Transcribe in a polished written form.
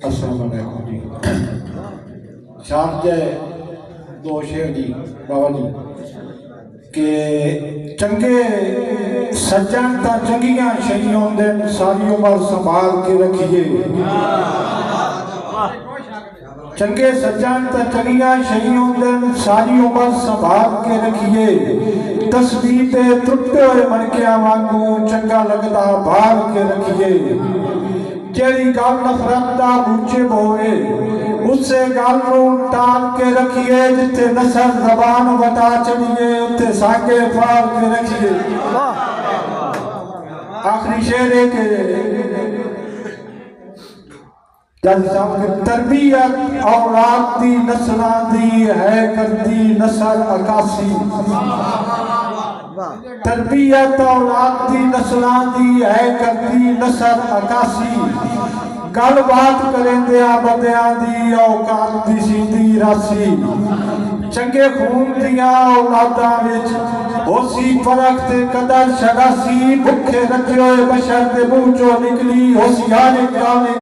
अस्सलाम वालेकुम जी। शारजा दो शेर जी बाबा जी कि चंगे सज्जन तां चंगियां शैयां होंदे सारी उम्र संभाल के रखिए। चंगे सज्जन तां चंगियां शैयां होंदे सारी उम्र संभाल के रखिए। तस्बीह ते टुटे हुए मणकियां वांगू चंगा लगदा भाल के रखिए। जेड़ी गल नफरत दा मूजब होवे उसे गल नूं टाल के रखिए। जिथे नसर जबान वटा चढ़िए उत्थे साके फाल के रखिए। आखिरी शेर है कि तरबियत औलाद दी नस्लां दी है करदी नस्ल अकासी। तरबियत औलाद दी नस्लां दी है करदी नस्ल अकासी। गल बात करेंदिया बंदियां दी औकात दी सीधी रासी। चंगे खून दियां औलादां विच होसी फरक ते कदर शरासी। भुखे रखे होए बशर दे मुंह चों निकली होशियार गाने।